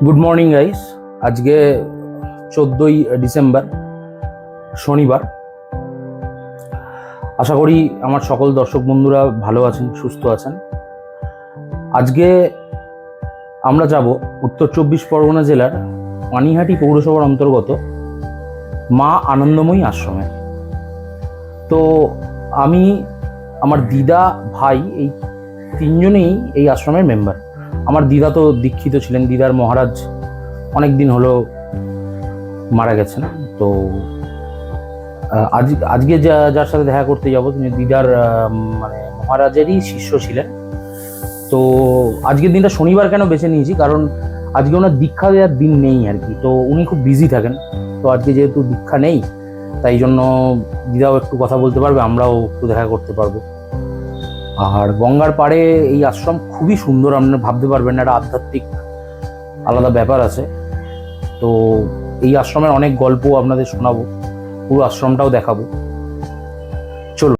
Good morning guys. আজকে 14ই December, শনিবার। আশা করি আমার সকল দর্শক বন্ধুরা ভালো আছেন, সুস্থ আছেন। আজকে আমরা যাব উত্তর 24 পরগনা জেলার পানিহাটি পৌরসভার অন্তর্গত মা আনন্দময়ী আশ্রমে। তো আমি, আমার দিদা, ভাই, এই তিনজনেই এই আশ্রমের মেম্বার। আমার দিদা তো দীক্ষিত ছিলেন, দিদার মহারাজ অনেক দিন হলো মারা গেছেন। তো আজকে যার সাথে দেখা করতে যাব তিনি দিদার মানে মহারাজেরই শিষ্য ছিলেন। তো আজকের দিনটা শনিবার কেন বেছে নিয়েছি, কারণ আজকে ওনার দীক্ষা দেওয়ার দিন নেই আর কি। তো উনি খুব বিজি থাকেন, তো আজকে যেহেতু দীক্ষা নেই তাই জন্য দিদাও একটু কথা বলতে পারবে, আমরাও একটু দেখা করতে পারবো। আর গঙ্গার পাড়ে এই আশ্রম খুবই সুন্দর, আপনারা ভাবতে পারবেন না, একটা আধ্যাত্মিক আলাদা ব্যাপার আছে। তো এই আশ্রমের অনেক গল্প আপনাদের শোনাবো, পুরো আশ্রমটাও দেখাবো। চলো।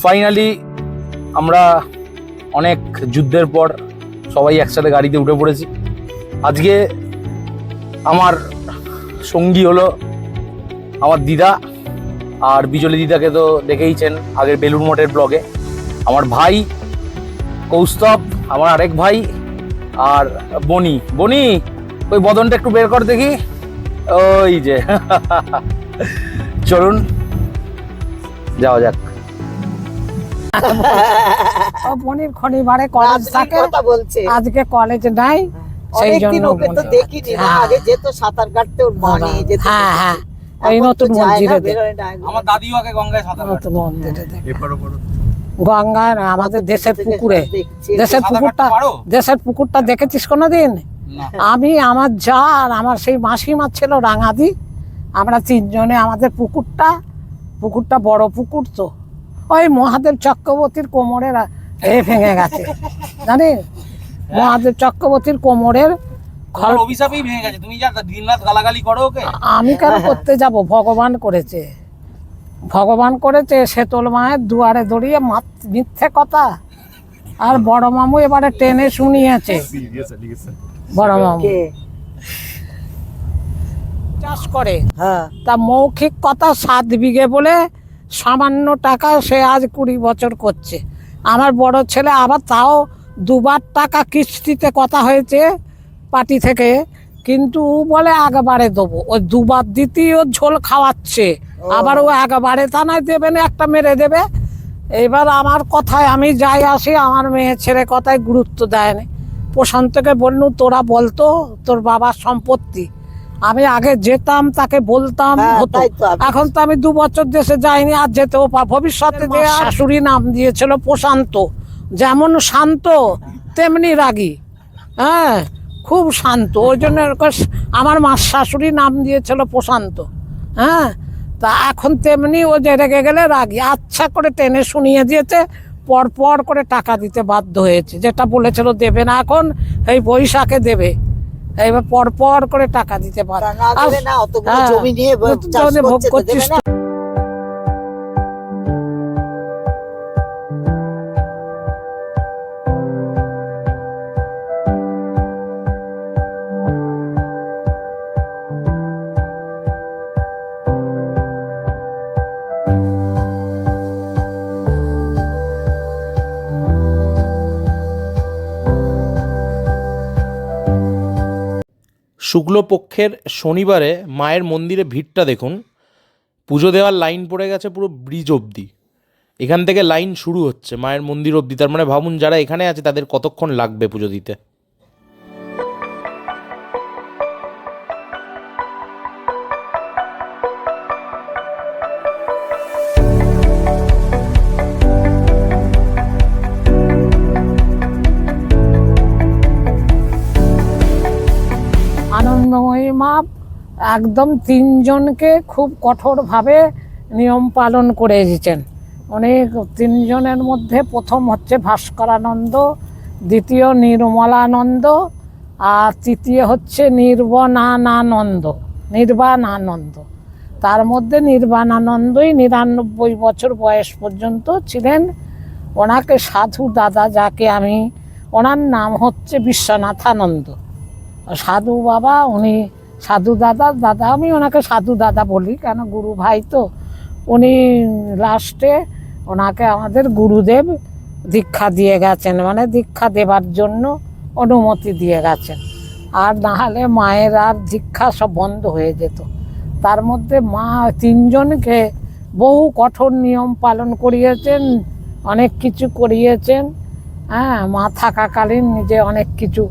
ফাইনালি আমরা অনেক যুদ্ধের পর সবাই একসাথে গাড়িতে উঠে পড়েছি। আজকে আমার সঙ্গী হলো আমার দিদা, আর বিজলি দিদাকে তো দেখেইছেন আগের বেলুড় মঠের ব্লগে। আমার ভাই কৌস্তব, আমার আরেক ভাই, আর বনি। বনি, ওই বদনটা একটু বের কর দেখি। ওই যে চলুন যাওয়া যাক। বনির শনিবারে কলেজ থাকে, আজকে কলেজ নাই, সেই জন্য ওকে তো দেখিনি না। আগে যেত সাঁতার কাটতে, ওর মা নিয়ে যেত। হ্যাঁ হ্যাঁ, ওই নতুন মন্দিরে আমার দাদিও আগে গঙ্গায় সাঁতার কাটতো। নতুন মন্দিরে গঙ্গায় না, আমাদের দেশের পুকুরে। দেশের পুকুরটা দেখেছিস কোনোদিন? আমি, আমার যা, আর আমার সেই মাসিমা ছিল রাঙাদি, আমরা তিনজনে আমাদের পুকুরটা বড় পুকুর। তো ওই মহাদেব চক্রবর্তীর কোমরের ভেঙে গেছে, জানিস? মহাদেব চক্রবর্তীর কোমরের অভিশাপই ভেঙে গেছে। তুমি যা দিনরাত গালাগালি করো ওকে। আমি কেন করতে যাব? ভগবান করেছে, ভগবান করেছে। শীতল মায়ের দুয়ারে দড়িয়ে মিথ্যে কথা। আর বড় মামু এবারে টেনে শুনিয়েছে। বড় মামু চাষ করে, তা মৌখিক কথা 7 বিঘে বলে সামান্য টাকা সে আজ 20 বছর করছে। আমার বড় ছেলে আবার তাও 2বার টাকা কিস্তিতে কথা হয়েছে পার্টি থেকে, কিন্তু ও বলে একবারে দেবো। ওই 2বার দিতেই ওর ঝোল খাওয়াচ্ছে, আবার ও একবারে তা নয় দেবে না, একটা মেরে দেবে। এবার আমার কথায় আমি যাই আসি, আমার মেয়ে ছেলে কথায় গুরুত্ব দেয় না। প্রশান্তকে বললু, তোরা বলতো তোর বাবার সম্পত্তি। আমি আগে যেতাম, তাকে বলতাম, হতো। এখন তো আমি 2 বছর দেশে যাইনি, আর যেতেও ভবিষ্যতে। শাশুড়ি নাম দিয়েছিল প্রশান্ত। যেমন শান্ত তেমনি রাগী, হ্যাঁ, খুব শান্ত। ওই জন্য আমার মা শাশুড়ি নাম দিয়েছিল প্রশান্ত। হ্যাঁ, তা এখন তেমনি ও যে রেগে গেলে রাগী। আচ্ছা করে টেনে শুনিয়ে দিয়েছে, পর করে টাকা দিতে বাধ্য হয়েছে। যেটা বলেছিল দেবে না, এখন এই বৈশাখে দেবে। এবার পর করে টাকা দিতে পারে না। অতগুলো জমি নিয়ে ভোগ করছিস। শুক্লপক্ষের শনিবারে মায়ের মন্দিরে ভিড়টা দেখুন। পুজো দেওয়ার লাইন পড়ে গেছে পুরো ব্রিজ অবধি। এখান থেকে লাইন শুরু হচ্ছে মায়ের মন্দির অবধি। তার মানে ভাবুন যারা এখানে আছে তাদের কতক্ষণ লাগবে পুজো দিতে। আনন্দময়ী মা একদম তিনজনকে খুব কঠোরভাবে নিয়ম পালন করে এসেছেন। অনেক তিনজনের মধ্যে প্রথম হচ্ছে ভাস্করানন্দ, দ্বিতীয় নির্মলানন্দ, আর তৃতীয় হচ্ছে নির্বাণানন্দ। তার মধ্যে নির্বাণানন্দই 99 বছর বয়স পর্যন্ত ছিলেন। ওনাকে সাধু দাদা, যাকে আমি, ওনার নাম হচ্ছে বিশ্বনাথানন্দ। সাধু বাবা, উনি সাধু দাদা, আমি ওনাকে সাধু দাদা বলি, কেন গুরু ভাই তো। উনি লাস্টে ওনাকে আমাদের গুরুদেব দীক্ষা দিয়ে গেছেন, মানে দীক্ষা দেবার জন্য অনুমতি দিয়ে গেছেন। আর না হলে মায়ের আর দীক্ষা সব বন্ধ হয়ে যেত। তার মধ্যে মা তিনজনকে বহু কঠোর নিয়ম পালন করিয়েছেন, অনেক কিছু করিয়েছেন। হ্যাঁ, মা থাকাকালীন নিজে অনেক কিছু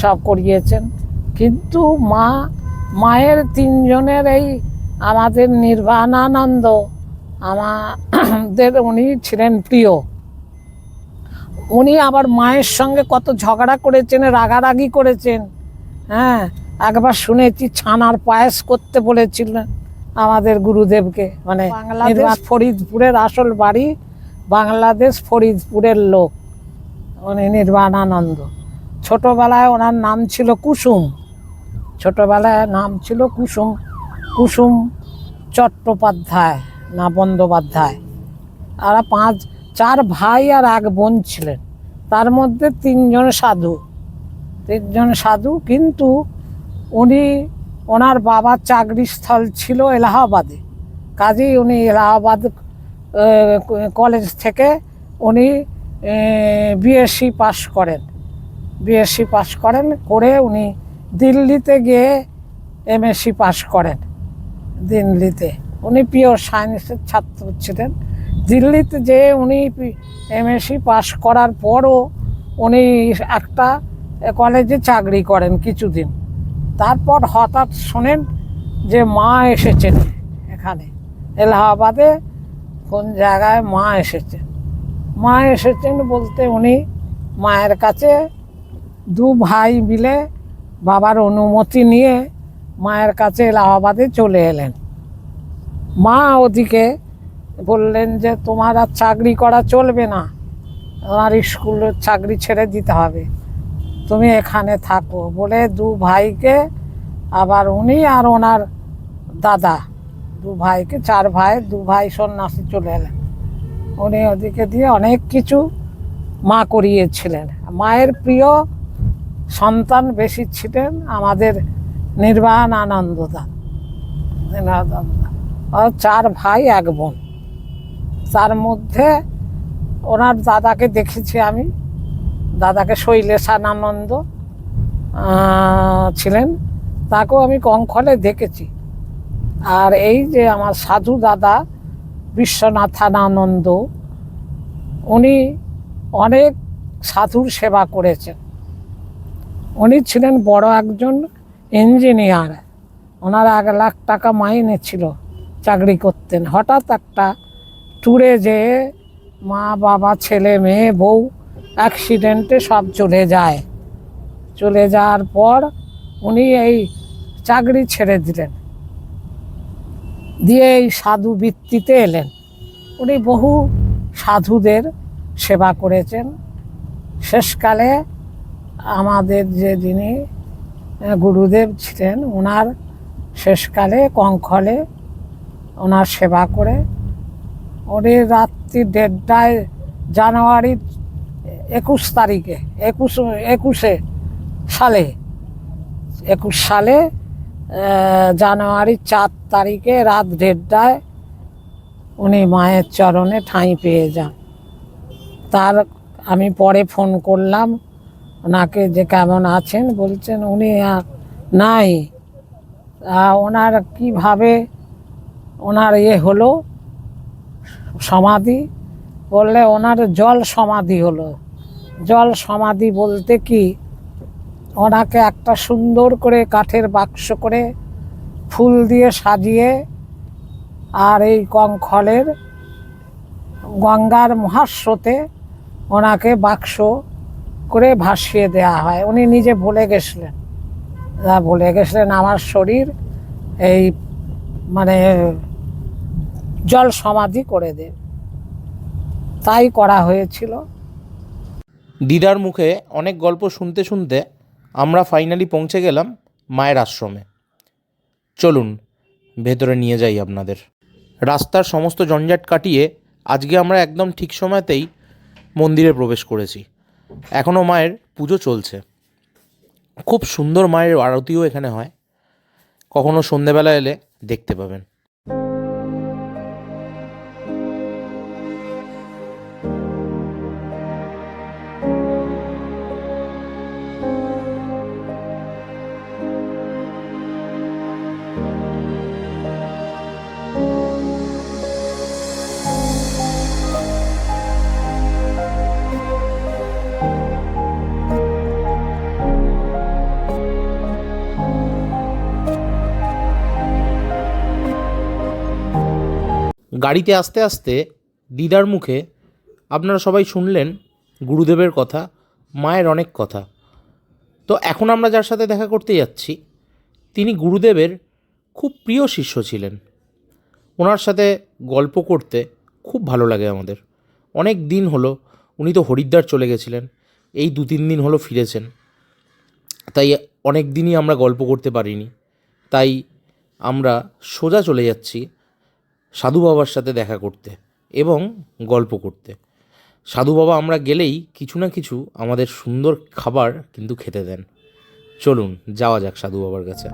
সব করিয়েছেন। কিন্তু মায়ের তিনজনের এই আমাদের নির্বাণানন্দ, আমাদের উনি ছিলেন প্রিয়। উনি আবার মায়ের সঙ্গে কত ঝগড়া করেছেন, রাগারাগি করেছেন। হ্যাঁ, একবার শুনেছি ছানার পায়েস করতে বলেছিলেন আমাদের গুরুদেবকে। মানে বাংলাদেশ ফরিদপুরের আসল বাড়ি, বাংলাদেশ ফরিদপুরের লোক উনি নির্বাণানন্দ। ছোটবেলায় ওনার নাম ছিল কুসুম, কুসুম চট্টোপাধ্যায় না বন্দ্যোপাধ্যায়। আর 4 ভাই আর 1 বোন ছিলেন। তার মধ্যে 3জন সাধু। কিন্তু ওনার বাবার চাকরিস্থল ছিল এলাহাবাদে। কাজেই উনি এলাহাবাদ কলেজ থেকে উনি বিএসসি পাস করেন। করে উনি দিল্লিতে গিয়ে এমএসসি পাস করেন। দিল্লিতে উনি পিওর সায়েন্সের ছাত্র ছিলেন। দিল্লিতে যেয়ে উনি এমএসসি পাস করার পরও উনি একটা কলেজে চাকরি করেন কিছুদিন। তারপর হঠাৎ শোনেন যে মা এসেছেন এখানে এলাহাবাদে, কোন জায়গায় মা এসেছেন বলতে উনি মায়ের কাছে 2 ভাই মিলে বাবার অনুমতি নিয়ে মায়ের কাছে এলাহাবাদে চলে এলেন। মা ওদিকে বললেন যে তোমার আর চাকরি করা চলবে না, তোমার স্কুলের চাকরি ছেড়ে দিতে হবে, তুমি এখানে থাকো বলে 2 ভাইকে, আবার উনি আর ওনার দাদা, 2 ভাইকে, 4 ভাই, 2 ভাই সন্ন্যাসী চলে এলেন। উনি ওদিকে দিয়ে অনেক কিছু মা করিয়েছিলেন। মায়ের প্রিয় সন্তান বেশি ছিলেন আমাদের নির্বাণানন্দ দা। 4 ভাই 1 বোন। তার মধ্যে ওনার দাদাকে দেখেছি আমি, দাদাকে শৈলেশানন্দ ছিলেন, তাকেও আমি কঙ্খলে দেখেছি। আর এই যে আমার সাধু দাদা বিশ্বনাথানন্দ, উনি অনেক সাধুর সেবা করেছেন। উনি ছিলেন বড় একজন ইঞ্জিনিয়ার। ওনার 1 লাখ টাকা মাইনে ছিল, চাকরি করতেন। হঠাৎ একটা ট্যুরে যেয়ে মা বাবা ছেলে মেয়ে বউ অ্যাক্সিডেন্টে সব চলে যাওয়ার পর উনি এই চাকরি ছেড়ে দিলেন, দিয়ে এই সাধু বৃত্তিতে এলেন। উনি বহু সাধুদের সেবা করেছেন। শেষকালে আমাদের যে যিনি গুরুদেব ছিলেন, ওনার শেষকালে কঙ্খলে ওনার সেবা করে উনি রাত্রি 1:30টায় জানুয়ারির 21 সালে জানুয়ারির 4 তারিখে রাত 1:30টায় উনি মায়ের চরণে ঠাঁই পেয়ে যান। তার আমি পরে ফোন করলাম ওনাকে যে কেমন আছেন, বলছেন উনি নাই। ওনার কিভাবে ওনার হলো সমাধি, বললে ওনার জল সমাধি হলো। জল সমাধি বলতে কি, ওনাকে একটা সুন্দর করে কাঠের বাক্স করে ফুল দিয়ে সাজিয়ে, আর এই কঙ্খলের গঙ্গার মহাস্রোতে ওনাকে বাক্স করে ভাসিয়ে দেওয়া হয়। উনি নিজে বলে গেছিলেন আমার শরীর এই মানে জল সমাধি করে দেব, তাই করা হয়েছিল। দিদার মুখে অনেক গল্প শুনতে শুনতে আমরা ফাইনালি পৌঁছে গেলাম মায়ের আশ্রমে। চলুন ভেতরে নিয়ে যাই আপনাদের। রাস্তার সমস্ত জঞ্জাট কাটিয়ে আজকে আমরা একদম ঠিক সময়তেই মন্দিরে প্রবেশ করেছি। এখনও মায়ের পুজো চলছে। খুব সুন্দর মায়ের আরতিও এখানে হয়, কখনো সন্ধেবেলা এলে দেখতে পাবেন। গাড়িতে আস্তে আস্তে দিদার মুখে আপনারা সবাই শুনলেন গুরুদেবের কথা, মায়ের অনেক কথা। তো এখন আমরা যার সাথে দেখা করতে যাচ্ছি তিনি গুরুদেবের খুব প্রিয় শিষ্য ছিলেন। ওনার সাথে গল্প করতে খুব ভালো লাগে আমাদের। অনেক দিন হলো, উনি তো হরিদ্বার চলে গেছিলেন, এই 2-3 দিন হলো ফিরেছেন, তাই অনেক দিনই আমরা গল্প করতে পারিনি। তাই আমরা সোজা চলে যাচ্ছি সাধু বাবার সাথে দেখা করতে এবং গল্প করতে। সাধু বাবা আমরা গেলেই কিছু না কিছু আমাদের সুন্দর খাবার কিন্তু খেতে দেন। চলুন যাওয়া যাক সাধু বাবার কাছে।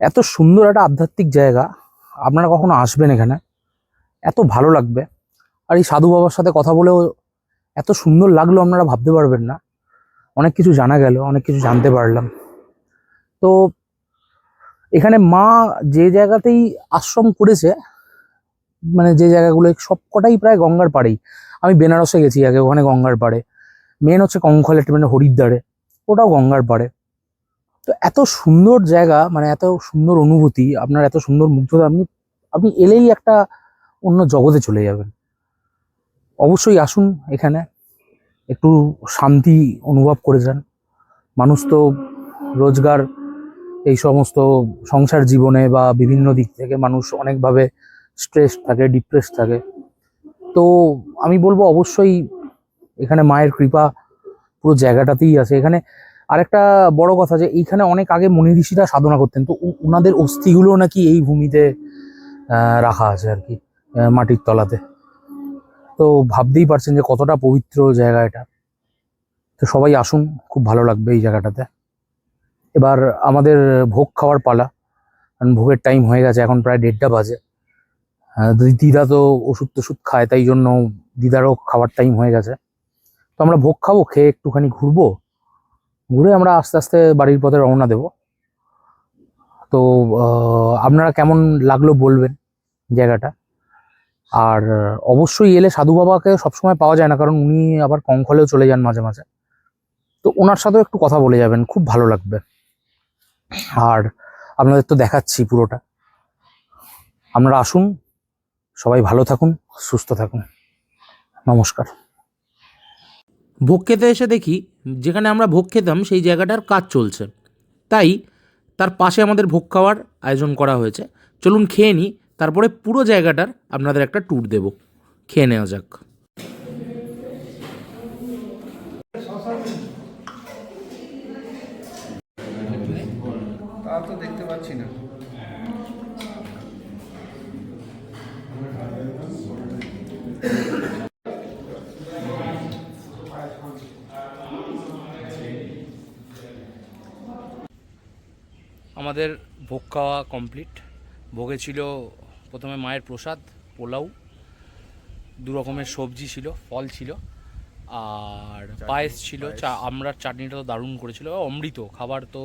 এত সুন্দর একটা আধ্যাত্মিক জায়গা, আপনারা কখনো আসবেন এখানে, এত ভালো লাগবে। আর এই সাধু বাবার সাথে কথা বলেও এত সুন্দর লাগলো, আপনারা ভাবতে পারবেন না। অনেক কিছু জানা গেল, অনেক কিছু জানতে পারলাম। তো এখানে মা যে জায়গাতেই আশ্রম করেছে, মানে যে জায়গাগুলো সবকটাই প্রায় গঙ্গার পাড়েই। আমি বেনারসে গেছি আগে, ওখানে গঙ্গার পাড়ে। মেন হচ্ছে কঙ্খলে, মানে হরিদ্বারে, ওটাও গঙ্গার পাড়ে। তো এত সুন্দর জায়গা, মানে এত সুন্দর অনুভূতি, আপনার এত সুন্দর মুগ্ধতা, আপনি এলেই একটা অন্য জগতে চলে যাবেন। অবশ্যই আসুন এখানে, একটু শান্তি অনুভব করে যান। মানুষ তো রোজগার, এই সমস্ত সংসার জীবনে বা বিভিন্ন দিক থেকে মানুষ অনেকভাবে স্ট্রেস থাকে, ডিপ্রেস থাকে। তো আমি বলবো অবশ্যই এখানে মায়ের কৃপা পুরো জায়গাটাতেই আছে। এখানে আরেকটা বড় কথা যে এইখানে অনেক আগে মুনি ঋষিরা সাধনা করতেন, তো ওনাদের অস্থিগুলো নাকি এই ভূমিতে রাখা আছে আর কি, মাটির তলাতে। তো ভাবতেই পারছেন যে কতটা পবিত্র জায়গা এটা। তো সবাই আসুন, খুব ভালো লাগবে এই জায়গাটাতে। এবার আমাদের ভোগ খাওয়ার পালা, কারণ ভোগের টাইম হয়ে গেছে, এখন প্রায় 1:30টা বাজে। দিদা তো ওষুধ টষুধ খায়, তাই জন্য দিদারও খাওয়ার টাইম হয়ে গেছে। তো আমরা ভোগ খাবো, খেয়ে একটুখানি ঘুরবো, ঘুরে আমরা আস্তে আস্তে বাড়ির পথে রওনা দেব। তো আপনারা কেমন লাগলো বলবেন জায়গাটা। আর অবশ্যই এলে সাধু বাবাকে সবসময় পাওয়া যায় না, কারণ উনি আবার কঙ্খলেও চলে যান মাঝে মাঝে। তো ওনার সাথেও একটু কথা বলে যাবেন, খুব ভালো লাগবে। আর আপনাদের তো দেখাচ্ছি পুরোটা। আপনারা আসুন, সবাই ভালো থাকুন, সুস্থ থাকুন। নমস্কার। ভোগ খেতে এসে দেখি যেখানে আমরা ভোগ খেতাম সেই জায়গাটার কাজ চলছে, তাই তার পাশে আমাদের ভোগ খাওয়ার আয়োজন করা হয়েছে। চলুন খেয়ে নিই, তারপরে পুরো জায়গাটার আপনাদের একটা ট্যুর দেব। খেয়ে নেওয়া যাক। তা তো দেখতে পাচ্ছি না। আমাদের ভোগ খাওয়া কমপ্লিট। ভোগে ছিল প্রথমে মায়ের প্রসাদ, পোলাও, 2 রকমের সবজি ছিল, ফল ছিল, আর পায়েস ছিল। আমড়ার চাটনিটা তো দারুণ করেছিল, অমৃত খাবার তো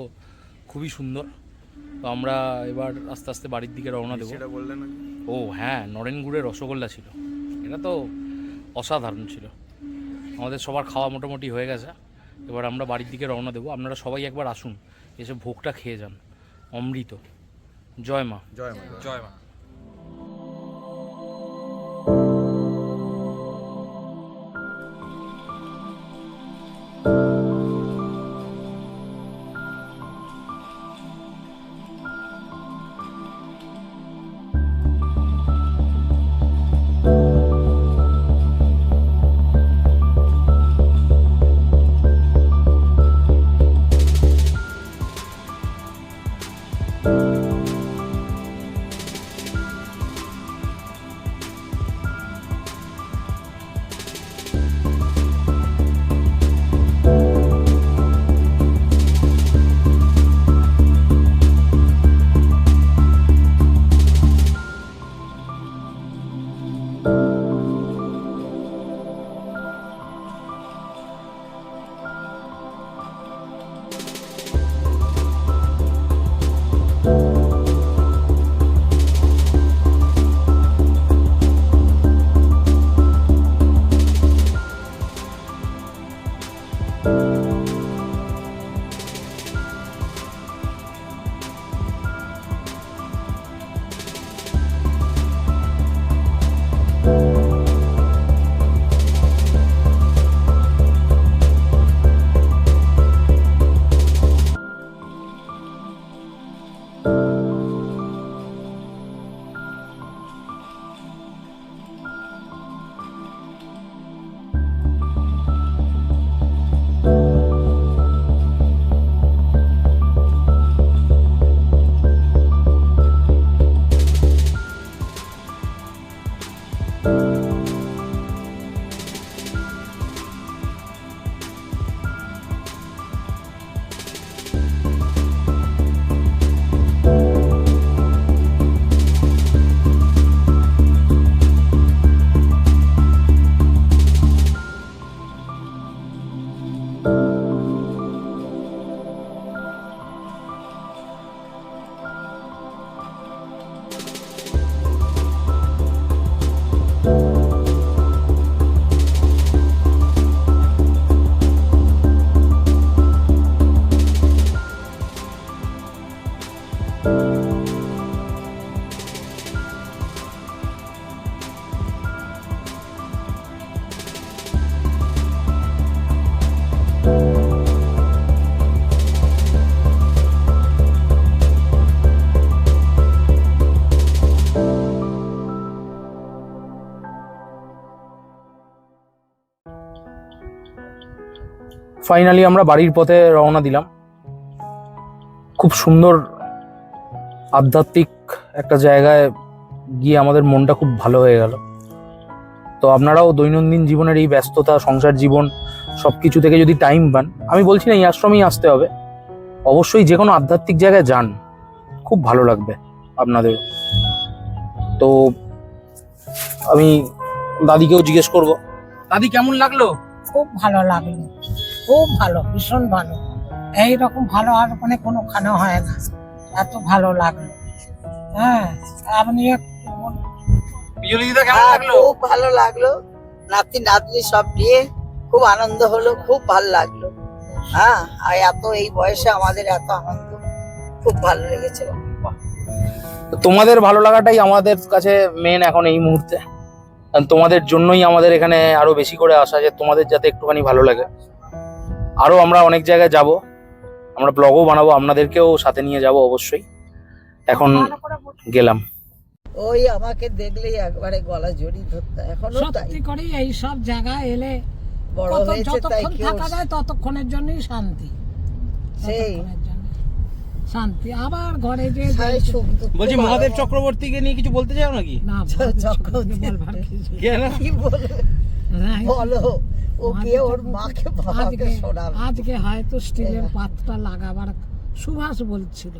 খুবই সুন্দর। তো আমরা এবার আস্তে আস্তে বাড়ির দিকে রওনা দেবো। ও হ্যাঁ, নরেন গুড়ের রসগোল্লা ছিল, এটা তো অসাধারণ ছিল। আমাদের সবার খাওয়া মোটামুটি হয়ে গেছে, এবার আমরা বাড়ির দিকে রওনা দেবো। আপনারা সবাই একবার আসুন, এসে ভোগটা খেয়ে যান, অমৃত। জয় মা। জয় মা, জয় মা। ফাইনালি আমরা বাড়ির পথে রওনা দিলাম। খুব সুন্দর আধ্যাত্মিক একটা জায়গায় গিয়ে আমাদের মনটা খুব ভালো হয়ে গেল। তো আপনারাও দৈনন্দিন জীবনের এই ব্যস্ততা, সংসার জীবন সব কিছু থেকে যদি টাইম পান, আমি বলছি না এই আশ্রমেই আসতে হবে, অবশ্যই যে কোনো আধ্যাত্মিক জায়গায় যান, খুব ভালো লাগবে আপনাদের। তো আমি দাদিকেও জিজ্ঞেস করব, দাদি কেমন লাগলো? খুব ভালো লাগলো, খুব ভালো, ভীষণ ভালো। এইরকম ভালো আর মানে কোনোখানে হয় না, এত ভালো লাগলো। হ্যাঁ, আপনি একটু বলুন। বিজলি দিদা কেমন লাগলো? খুব ভালো লাগলো, নাতি নাতনি সব নিয়ে খুব আনন্দ হলো, খুব ভালো লাগলো। হ্যাঁ, আর এত এই বয়সে আমাদের এত আনন্দ, খুব ভালো লেগেছে। তোমাদের ভালো লাগাটাই আমাদের কাছে মেন এখন এই মুহূর্তে, কারণ তোমাদের জন্যই আমাদের এখানে আরো বেশি করে আসা, যে তোমাদের যাতে একটুখানি ভালো লাগে। আরো আমরা অনেক জায়গায় যাব, আমরা ব্লগও বানাবো, আপনাদেরকেও সাথে নিয়ে যাব অবশ্যই। এখন ভালো করে বলুন। গেলাম। ওই আমাকে দেখলেই একবারে গলা জড়িয়ে ধরতো, এখনো তাই। সত্যি করে এই সব জায়গায় এলে বড় কত হয়েছে তাই যতক্ষণ কেউ থাকা যায় ততক্ষণের জন্যই শান্তি, সেই ততক্ষণের জন্য শান্তি। আবার ঘরে যে সাই সুখ দুঃখ বলছি ভালো মহাদেব মন্দ। চক্রবর্তীকে নিয়ে কিছু বলতে চাও নাকি? না চক্রবর্তী বলবার কিছু নেই। কেন? কি বলে নাই। বলো, ও গিয়ে ওর মাকে বাবাকে শোনাবে। আজকে হয়তো স্টিলের পাত্রটা লাগাবার সুভাষ বলছিল,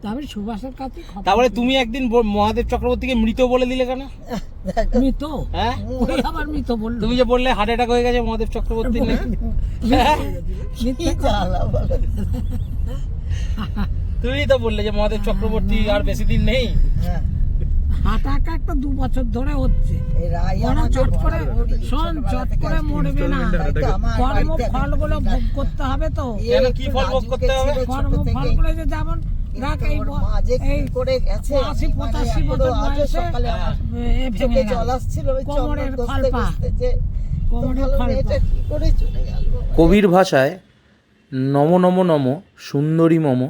তবে সুভাষের কাছে তারপরে তুমি একদিন মহাদেব চক্রবর্তীকে মৃত বলে দিলে কেন? মৃত, হ্যাঁ, ওই আবার মৃত বললো। তুমি যে বললে হার্ট অ্যাটাক হয়ে গেছে মহাদেব চক্রবর্তীর নাকি? কি জ্বালা বলো। তুমি তো বললে যে মহাদেব চক্রবর্তী আর বেশি দিন নেই। হ্যাঁ, হাঁটাকা একটা 2 বছর ধরে হচ্ছে, এই রাই ওরা আমাকে চট করে বলে, শোন, চট করে মরবে না, তাই তো আমার কর্ম বাড়িতে ফলগুলো ভোগ করতে হবে তো। এই কেন, একটু কি ফল ভোগ করতে হবে? রাজুকে ছিল কর্ম ছোট থেকেই। ফলগুলো যে যেমন রাখ এই ওর মা যে কি এই করে গেছে, 80-85 এখনো বছর আজও বয়সে সকালে আমার ভেঙে চোখে গেল, জল আসছিল, ওই কোমরের চন্দন ফল ঘষতে পা, ঘষতে যে কোমরের ভালো ফল মেয়েটা পা। কি করে চলে গেল। কবির ভাষায় নম নম নম সুন্দরী মম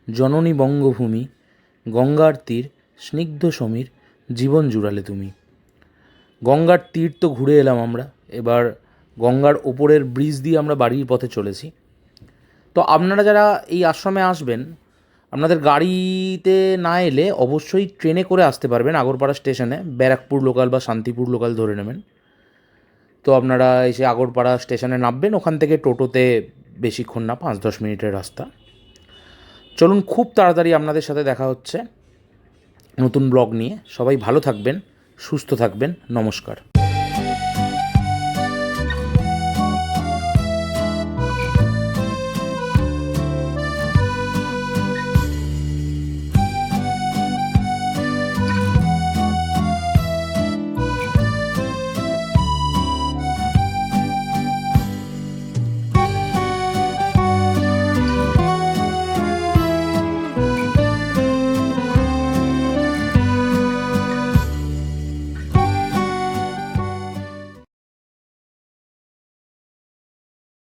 জননী বঙ্গভূমি, গঙ্গার তীর স্নিগ্ধ সমীর জীবন জুড়ালে তুমি। গঙ্গার তীর তো ঘুরে এলাম আমরা, এবার গঙ্গার ওপরের ব্রিজ দিয়ে আমরা বাড়ির পথে চলেছি। তো আপনারা যারা এই আশ্রমে আসবেন, আপনাদের গাড়িতে না এলে অবশ্যই ট্রেনে করে আসতে পারবেন। আগরপাড়া স্টেশনে ব্যারাকপুর লোকাল বা শান্তিপুর লোকাল ধরে নেবেন। তো আপনারা এসে আগরপাড়া স্টেশনে নামবেন, ওখান থেকে টোটোতে বেশিক্ষণ না, 5-10 মিনিটের রাস্তা। চলুন, খুব তাড়াতাড়ি আপনাদের সাথে দেখা হচ্ছে নতুন ব্লগ নিয়ে। সবাই ভালো থাকবেন, সুস্থ থাকবেন, নমস্কার।